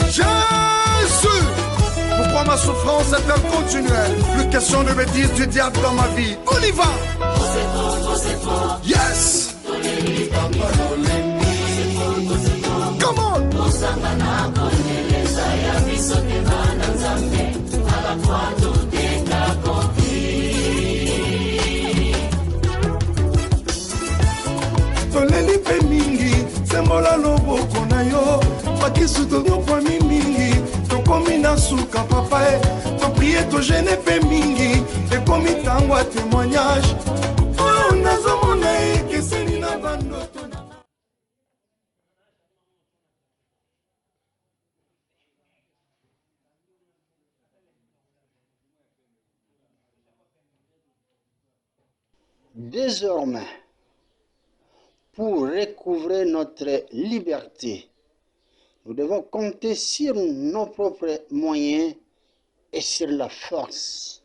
Jésus! Pourquoi ma souffrance est-elle continuelle? Plus question de bêtises du diable dans ma vie. On y va! Yes! Come on! Toleli pe mingi, sembola loboko na yo. Pakisu tokomi mingi, tokomi na suka papa e. Toprie togene pe mingi, ekomi tango a témoignage. Oh, nazomona ekeseni na bandoto. Désormais, pour recouvrer notre liberté, nous devons compter sur nos propres moyens et sur la force.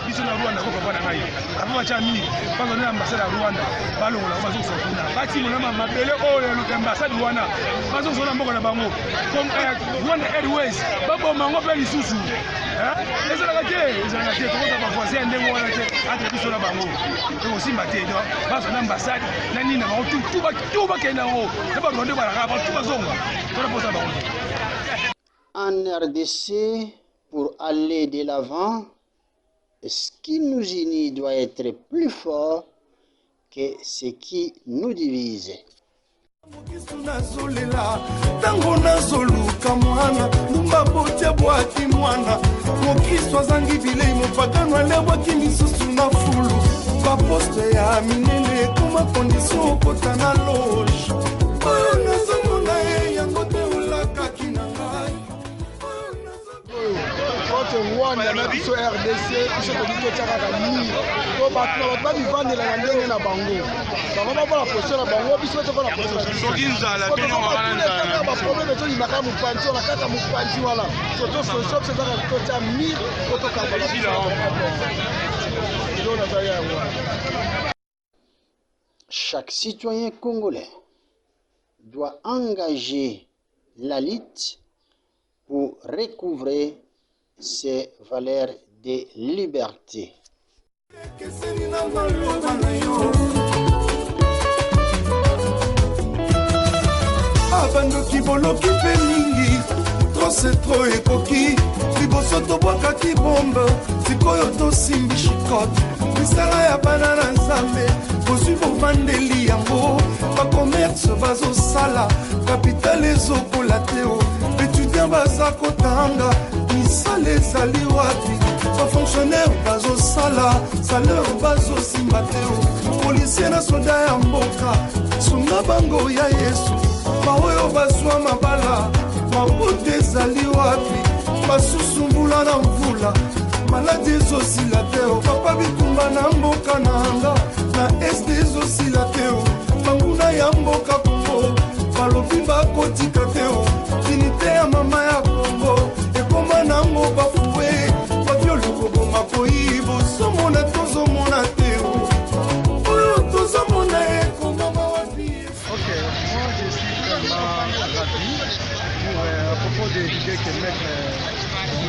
biso na Rwanda ko papa na ngai aba cha mi bango na ambassade ya Rwanda balongo na bazo sokuna bati mona mabele oyo luka ambassade wana bazo zona mboko na bango comme Rwanda Airways babo mango pe lisusu ezala ke to ba voisin ndengo wana ke atre biso na bango to simba te do bazo na ambassade na nini na bango tu ba kenda ngo na ba ronde ba ra ba tu bazonga to na posa bango. En RDC, pour aller de l'avant, ce qui nous unit doit être plus fort que ce qui nous divise. Tango nazoluka mwana numba botia bwaki mwana mokristo azangi bilei mopagano alebwaki misusu na fulu baposte ya minene ekoma kondisio okota na loge oyo nazomona ye yango te olakaki na ngai contre Rwanda na biso RDC biso tobiki otiaka mire to bato na bato babivandela na ndenge na bango bango bakola position na bango biso tokola baproblème toyinaka mopanzi wana kaka mopanzi wana soto solution biso ezaka totia mire otokaa. Chaque citoyen congolais doit engager la lutte pour recouvrer ses valeurs de liberté. Abandoki boloki pe mingi trop c'est trop ekoki liboso tobwakaki bombe sikoyo tosimbi shikote misala ya bana na nzambe bozwi bovandeli yango bakomerce bazosala kapitale ezokola te o étudiant baza kotanga misala ezali wapi bafonctionnaire bazosala salaire bazosimba te o polisie na soda ya mboka sunga bango ya yesu baoyo bazwa mabala mabuta ezali wapi basusu mvula na mvula maladi ezosila te o papa bitumba na mboka na anga na este ezosila te o banguna ya mboka kongo balobi bakotika te o dinite ya mama ya kongo ekoma nango bafue babiolokoboma koi bozomona tozomona te o oyo tozomona ekomama wapi. Ok, moi je suis vraiment ravi pour, à propos de l'idée que mettre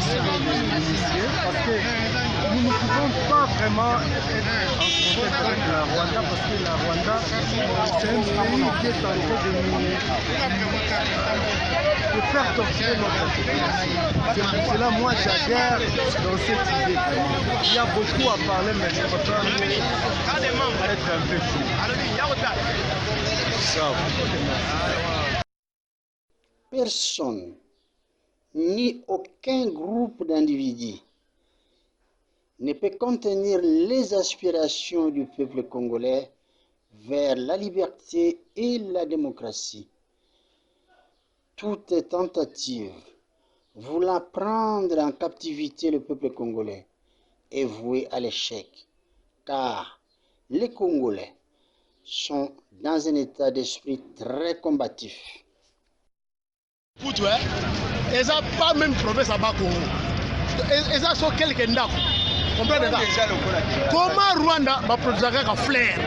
l'initié parce que nous ne pouvons pas vraiment être en contact avec la Rwanda parce que la Rwanda c'est un pays qui est en train de faire torturer notre population. C'est pour cela moi j'adhère dans cette idée. Il y a beaucoup à parler mais je préfère être un peu fou. Personne, ni aucun groupe d'individus ne peut contenir les aspirations du peuple congolais vers la liberté et la démocratie. Toute tentative voulant prendre en captivité le peuple congolais est vouée à l'échec, car les Congolais sont dans un état d'esprit très combatif. Ils n'ont pas même province à Bakongo. Ils ont quelques ndako. Comprenez comment Rwanda va produire un flair.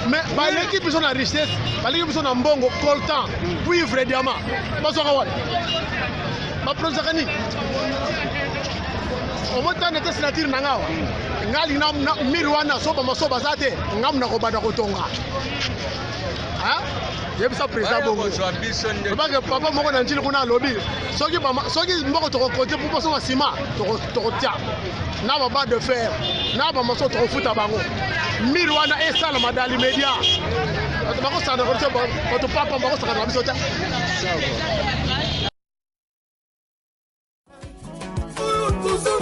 Mais l'équipe qui sont en richesse, l'équipe qui sont en bongo, coltan, cuivre et diamant. Va produire un au moins tant de sénateur nangawa. Ngali na Mirwana soba masoba zate ngam na ko bada ko tonga. Hein? Je bisa président bongo. Parce que papa moko na njili kuna lobby. Soki moko to côté pour passer au ciment, to tia. Na ba de fer. Na ba maso to futa bango. Mirwana e sala madali media. Bako sa na ko te ba to papa bako sa na biso ta.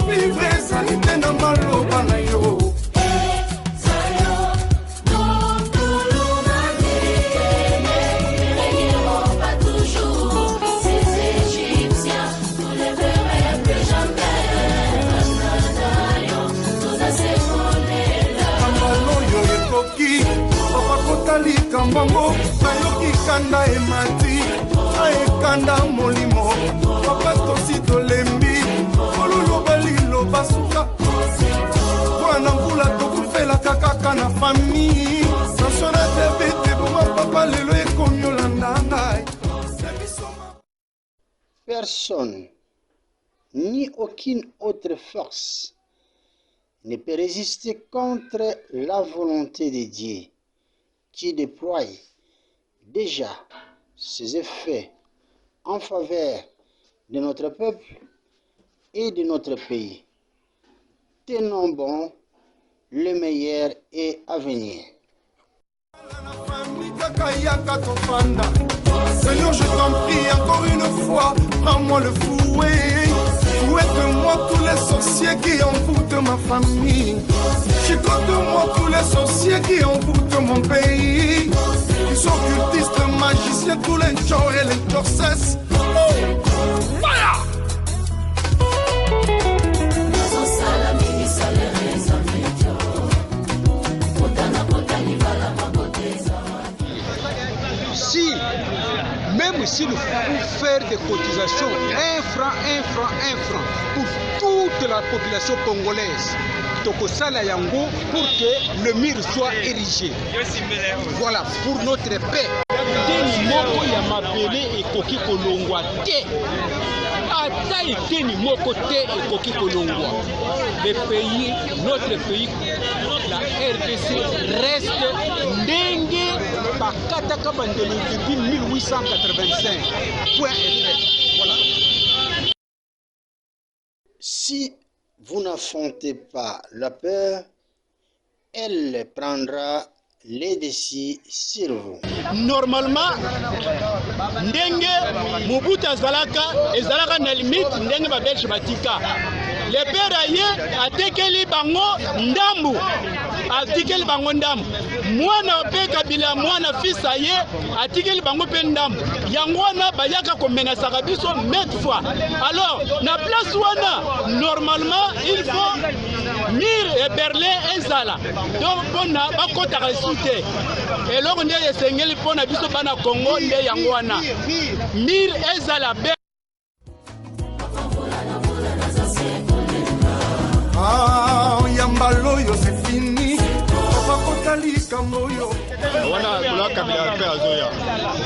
Vivre salite na maloba na yo. Kambango nayoki kanda emati aekanda molimo papa tosi tolembi ololoba liloba suka wana mbula tokufelaka kaka na famille nasona tebete boma papa lelo ekomi olanda ngai. Personne ni aucune autre force ne peut résister contre la volonté de Dieu qui déploie déjà ses effets en faveur de notre peuple et de notre pays. Tenons bon, le meilleur est à venir. Seigneur, je t'en prie encore une fois, prends-moi le fouet. Fouette-moi tous les sorciers qui envoûtent ma famille. Chicote-moi tous les sorciers qui envoûtent mon pays. Ils sont cultistes, magiciens, tous les gens et les grossesses. Fire! Si, même s'il faut faire des cotisations, 1 franc, 1 franc, 1 franc, pour toute la population congolaise, Tokosala Yango, pour que le mur soit érigé. Voilà, pour notre paix. Teni moko ya mabele ekoki kolongwa te. Ata eteni moko te ekoki kolongwa. Le pays, notre pays, la RDC reste ndenge bakataka bandelo depuis 1885. Point et trait. Voilà. Si vous n'affrontez pas la peur, elle prendra les décis sur vous. Normalement, ndenge Mobutu ezalaka na limite ndenge ba Belge batika. Le père aye atekeli bango ndambu. Atikeli bango ndambu. Mwana pe Kabila mwana fils aye atikeli bango pe ndambu. Yango wana bayaka ko menasaka biso maintes fois. Alors, na place wana normalement il faut Mir et Berlin ezala. Donc bona bakota resute. Et loko nde esengeli pona biso bana Congo nde yango wana. Mir ezala be. Ah, yambalo yo c'est fini. Papa kotali kamoyo. Wana kula Kabila pe azoya.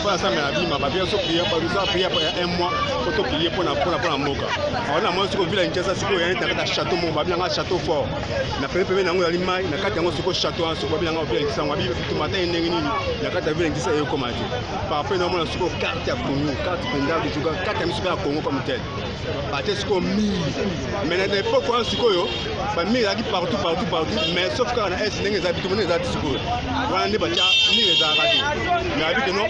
Kwa ça mais abima ba bien so prier pa nous prier pour 1 mois pour to prier pour na mboka. Wana moi siko vila Kinshasa siko ya nta château mon ba bien nga château fort. Na pepe nango ya limai na kati yango siko château an siko bien nga bien Kinshasa ngwa bi tout matin ndenge nini. Na kati ya vila Kinshasa yo komati. Par après non na siko carte ya Congo, carte pendant de jouer carte ya siko ya Congo comme tel. Ba te siko 1000. Mais na l'époque on siko yo ba 1000 aki partout mais sauf quand on a ndenge za bitu ndenge za siko. Wana ne ba ni les arabes. Mais avec non,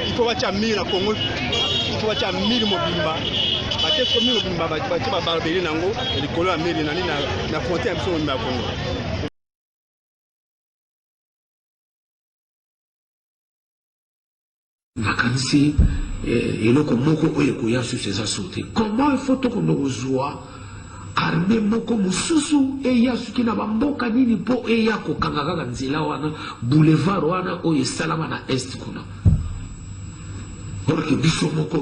il faut watcher 1000 à Congo. Il faut watcher 1000 mobimba. Parce que 1000 mobimba ba barbelé nango et les colons à 1000 na frontière sur le Congo. Nakanisi eloko moko oyo koya sur ces asautés. Comment il faut que nous joie arme moko mususu eya suki na bamboka nini po eya kokanga kaka nzela wana boulevard wana oyo esalama na est kuna. Alors que biso moko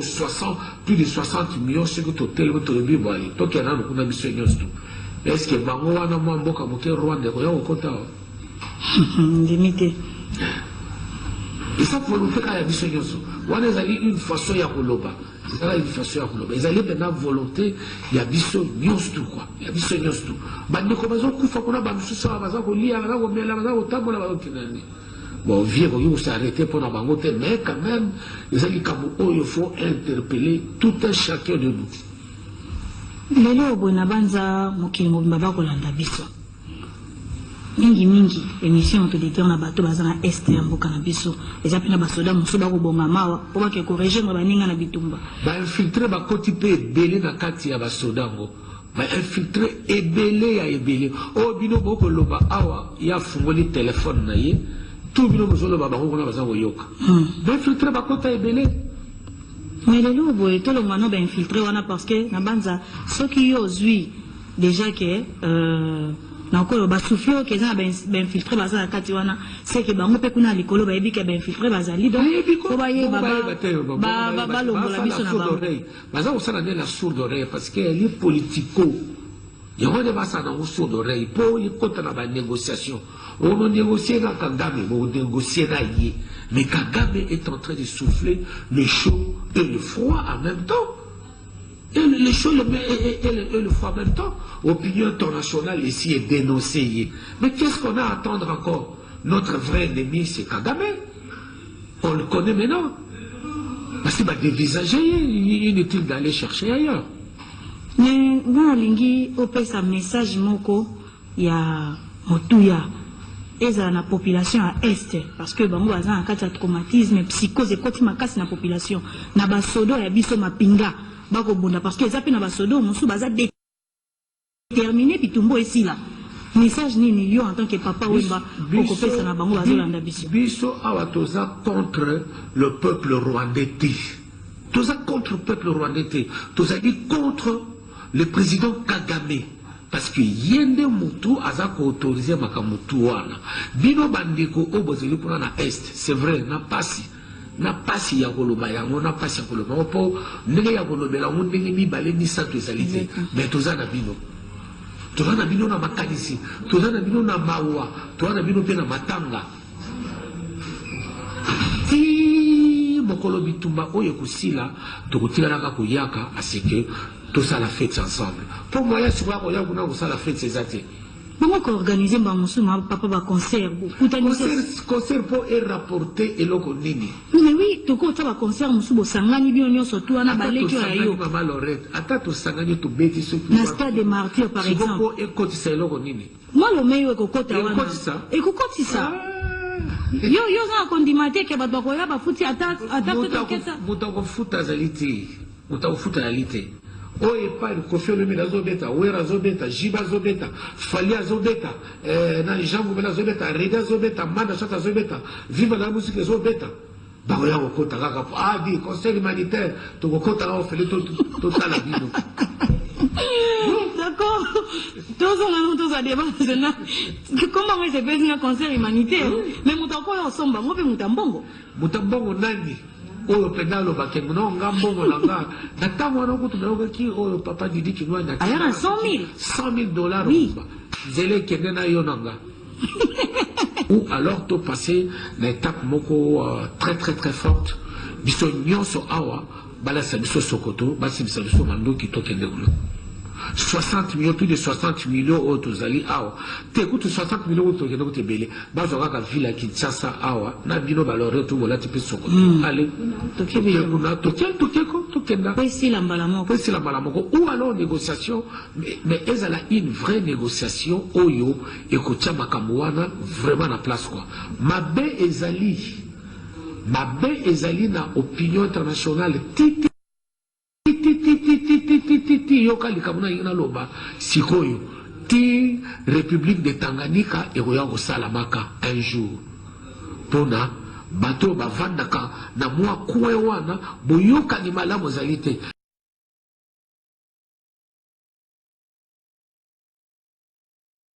plus de 60 millions ce que totel ko tolebi boy to kana no kuna biso nyonso. Est-ce que bango wana mwa mboka moke Rwanda ko ya okota limité. Et ça volonté ka ya biso nyonso. Wana ezali une façon ya koloba. C'est une façon ya koloba. Ezali maintenant volonté ya biso nyonso quoi. Ya biso nyonso. Bande ko bazo kufa kuna ba biso sa baza ko lia na ko mela baza ko tambola ba kinani. Bon, vieux, il faut s'arrêter pour la bangote, mais quand même, il faut interpeller tout un chacun de nous. Lelo bonabanza mokili mobimba kolanda biso. Mingi émission to déter na bato bazana est ya mboka na biso. Eza pina basoda musoba ko bonga mawa, po ba ke corriger na baninga na bitumba. Ba infiltrer ba koti pe belé na kati ya basoda ngo. Ba infiltrer ebelé ya ebelé. O bino boko loba awa ya fungoli téléphone na ye. Tout le monde a infiltré bakota ebele. Mais les loups, tout le monde a infiltré parce que na banza ceux qui osent déjà que na ko ba souffler que ça ben infiltré baza kati wana c'est que bango pe kuna likolo ba yebi que ben infiltré bazali donc ko ba ye ba longola biso na bango baza osala la sourde oreille parce que les politico il y a des bases dans sourde oreille pour les comptes na ba négociation. On négocie avec Kagame, on négocie avec Yé. Mais Kagame est en train de souffler le chaud et le froid en même temps. Et le chaud et le froid en même temps. L'opinion internationale ici est dénoncée. Mais qu'est-ce qu'on a à attendre encore? Notre vrai ennemi, c'est Kagame. On le connaît maintenant. Parce qu'il va dévisager, inutile d'aller chercher ailleurs. Mais dans la ligne, on peut un message moko, il y a Motuya. Et ça la population à est parce que bango baza en cas de traumatisme psychose et koti makasi na population na basodo ya biso mapinga bako bunda parce que zapi na basodo musu baza déterminé bitumbo esila message nini yo en tant que papa wemba oko pesa na bango bazolanda biso biso awa toza contre le peuple rwandais toza contre le peuple rwandais toza dit contre le président Kagame. Parce que yende mutu azako autorisé makamutu wana bino bandeko obozeli pona na est c'est vrai na pasi ya koloba yango na pasi ya koloba po ndenge ya kolobela ngo ndenge mibale misato ezalite mais toza na bino na makanisi toza na bino na mawa toza na bino pe na matanga ti mokolo bitumba oyo kusila tokotikalaka koyaka aseke tout ça la fête ensemble. Pour moi, il y a la fête ces athées. Comment organiser un papa va concert concert pour rapporter et l'oko nini. Mais oui, tu as un concert musubo sangani bien surtout na baleki ayo. Maman Lorette, attends sangani to beti ce na stade des martyrs par exemple. Et quand c'est l'oko nini. Moi le meilleur kokota wana. Et kokoti ça. Yo za kondimate ke bato ko ya ba futi ata kesa. Mutako futa zaliti. Mutako futa zaliti. Oye pari Koffi Olomide azobeta, Wera azobeta, Jiba azobeta, Fali azobeta, na Jean Goubela azobeta, Rede azobeta, Manda Chata azobeta, Viva la musique azobeta. Baroya okota kaka di conseil humanitaire to okota ka ofele to tala bino. D'accord. Tous à débat comment on se fait un conseil humanitaire mais mutako ya somba mo pe mutambongo. Mutambongo nani? Oyo pendalo bakengo no ngambongo langa natango na kutu na ki oyo papa Didi Kinwa na aya $100,000 oui zele kende na yo nanga ou alors to passer l'étape moko très forte biso nyonso awa bala sa biso Sokoto basi biso mando ki to kende ulo 60 millions, plus de 60 millions autres ali awa. T'écoutes 60 millions autres qui n'ont pas belé. Bazoka ka ville qui Kinshasa awa. Na bino balore tout voilà type Sokoto. Allez. Tokenda. Pesi la mbalamoko. Ou alors négociation, mais elle a une vraie négociation oyo et kotia makamwana vraiment na place quoi. Mabe ezali na opinion internationale yoka likamuna yina loba sikoyo ti République de Tanganyika ekoya kosalamaka un jour pona bato bavandaka na mwa kwe wana boyoka ni malamu zalite